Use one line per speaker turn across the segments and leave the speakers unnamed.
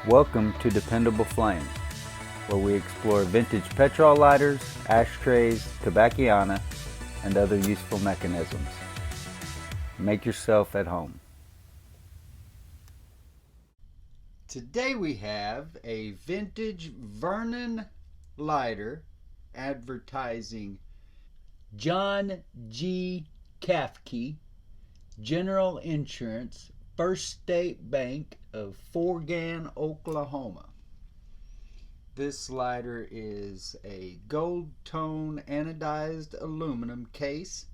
Welcome to Dependable Flame, where we explore vintage petrol lighters, ashtrays, tobacciana, and other useful mechanisms. Make yourself at home. Today we have a vintage Vernon lighter advertising John G. CAFKY, General Insurance, First State Bank of Forgan, Oklahoma. This lighter is a gold tone anodized aluminum case.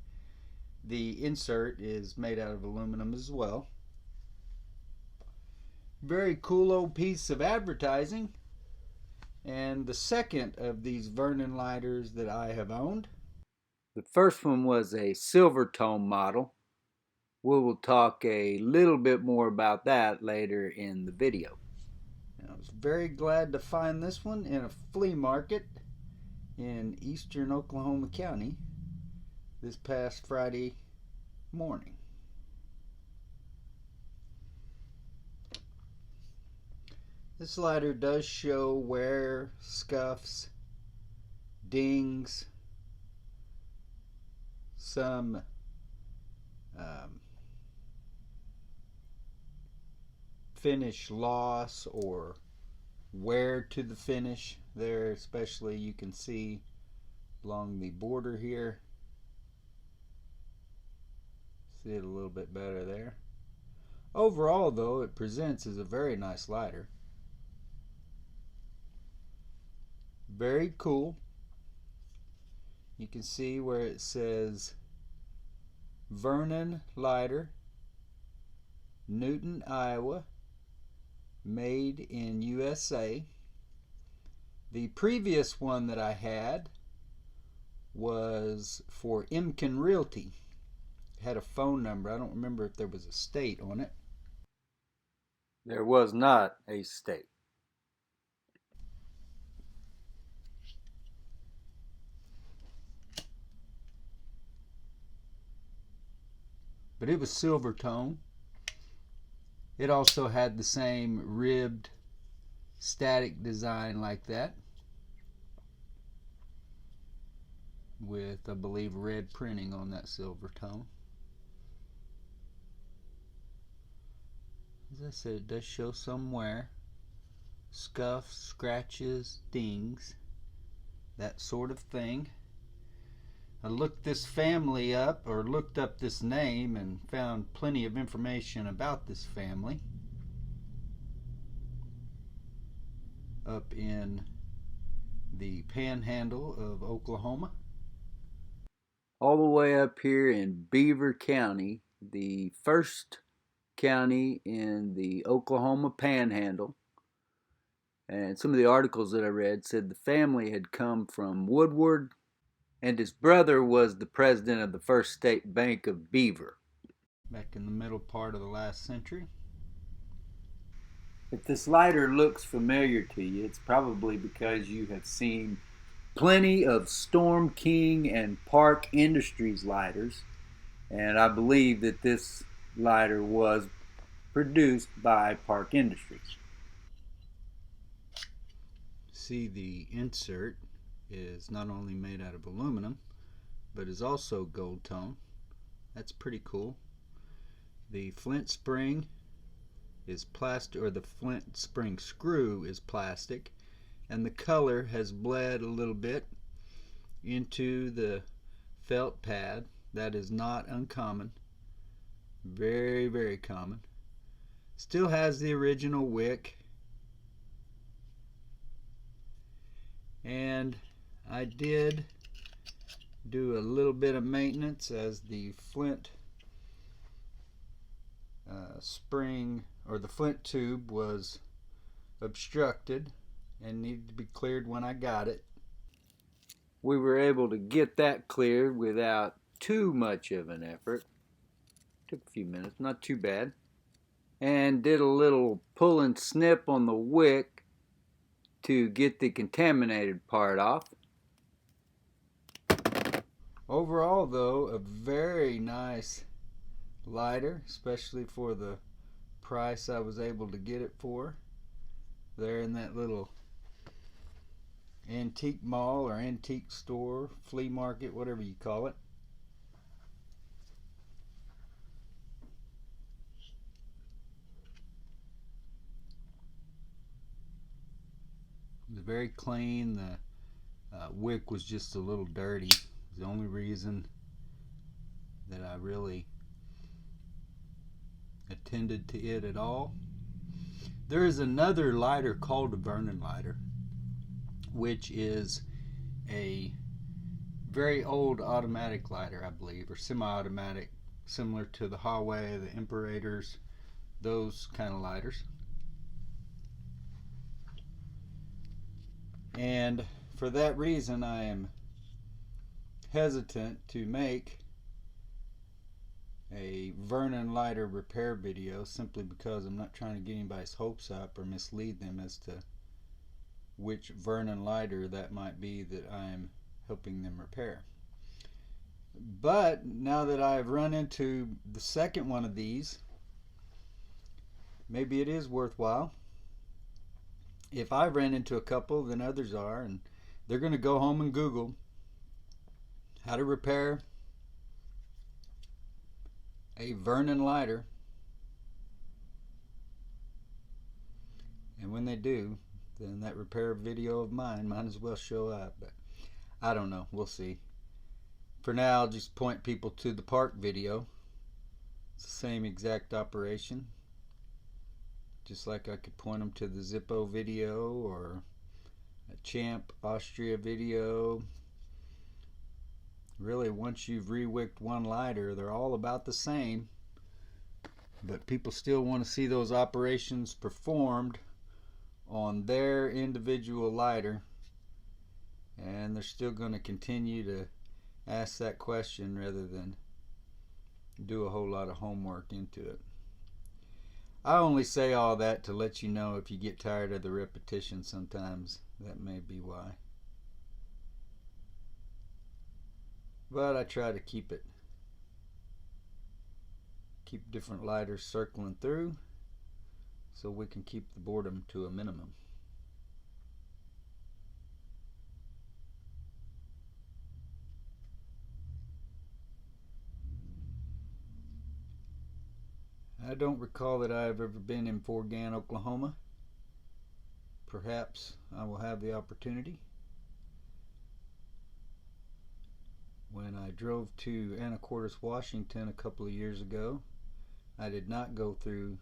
The insert is made out of aluminum as well. Very cool old piece of advertising. And the second of these Vernon lighters that I have owned. The first one was a silver tone model. We will talk a little bit more about that later in the video. I was very glad to find this one in a flea market in eastern Oklahoma County this past Friday morning. This lighter does show wear, scuffs, dings, some finish loss or wear to the finish there, especially you can see along the border here. See it a little bit better there. Overall though, it presents as a very nice lighter. Very cool. You can see where it says Vernon lighter, Newton, Iowa, made in USA. The previous one that I had was for Imkin Realty. It had a phone number. I don't remember if there was a state on it. There was not a state. But it was silver tone. It also had the same ribbed static design like that, with I believe red printing on that silver tone. As I said, it does show some wear, scuffs, scratches, dings, that sort of thing. I looked this family up, or looked up this name, and found plenty of information about this family up in the panhandle of Oklahoma. All the way up here in Beaver County, the first county in the Oklahoma panhandle. And some of the articles that I read said the family had come from Woodward, and his brother was the president of the First State Bank of Beaver back in the middle part of the last century. If this lighter looks familiar to you, it's probably because you have seen plenty of Storm King and Park Industries lighters, and I believe that this lighter was produced by Park Industries. See, the insert is not only made out of aluminum, but is also gold tone. That's pretty cool. The flint spring is plastic, or the flint spring screw is plastic, and the color has bled a little bit into the felt pad. That is not uncommon. Very, very common. Still has the original wick. And I did do a little bit of maintenance as the flint spring, or the flint tube, was obstructed and needed to be cleared when I got it. We were able to get that cleared without too much of an effort. Took a few minutes, not too bad. And did a little pull and snip on the wick to get the contaminated part off. Overall though, a very nice lighter, especially for the price I was able to get it for. there in that little antique mall or antique store, flea market, whatever you call it. It was very clean. The wick was just a little dirty. It was the only reason that I really attended to it at all. There is another lighter called a Vernon lighter, which is a very old automatic lighter, I believe, or semi-automatic, similar to the Huawei, the Imperators, those kind of lighters. And for that reason, I am hesitant to make a Vernon lighter repair video, simply because I'm not trying to get anybody's hopes up or mislead them as to which Vernon lighter that might be that I'm helping them repair. But now that I've run into the second one of these, maybe it is worthwhile. If I ran into a couple, then others are, and they're going to go home and Google how to repair a Vernon lighter, and when they do, then that repair video of mine might as well show up. But I don't know, we'll see. For now, I'll just point people to the park video. It's the same exact operation, just like I could point them to the Zippo video or a Champ Austria video. Really, once you've re-wicked one lighter, they're all about the same, but people still want to see those operations performed on their individual lighter, and they're still going to continue to ask that question rather than do a whole lot of homework into it. I only say all that to let you know, if you get tired of the repetition sometimes, that may be why. But I try to keep different lighters circling through so we can keep the boredom to a minimum. I don't recall that I have ever been in Forgan, Oklahoma. Perhaps I will have the opportunity. When I drove to Anacortes, Washington a couple of years ago, I did not go through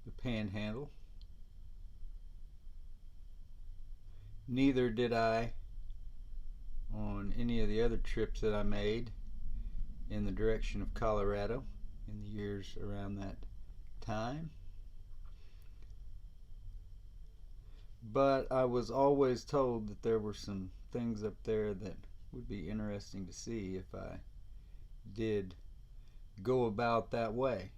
the Panhandle. Neither did I on any of the other trips that I made in the direction of Colorado in the years around that time. But I was always told that there were some things up there that would be interesting to see if I did go about that way.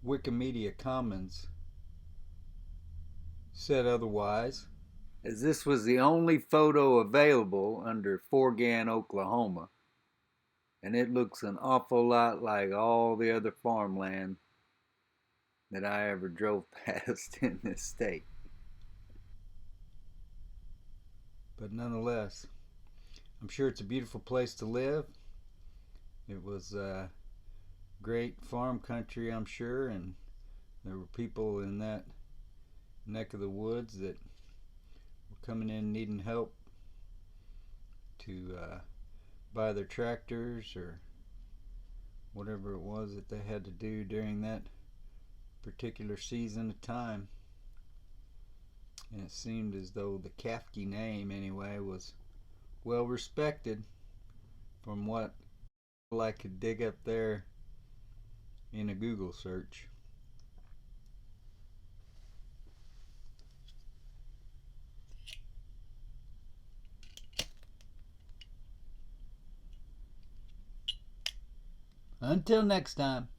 Wikimedia Commons said otherwise, as this was the only photo available under Forgan, Oklahoma, and it looks an awful lot like all the other farmland that I ever drove past in this state. But nonetheless, I'm sure it's a beautiful place to live. It was great farm country, I'm sure, and there were people in that neck of the woods that were coming in needing help to buy their tractors or whatever it was that they had to do during that particular season of time. And it seemed as though the CAFKY name, anyway, was well respected from what I could dig up there in a Google search. Until next time.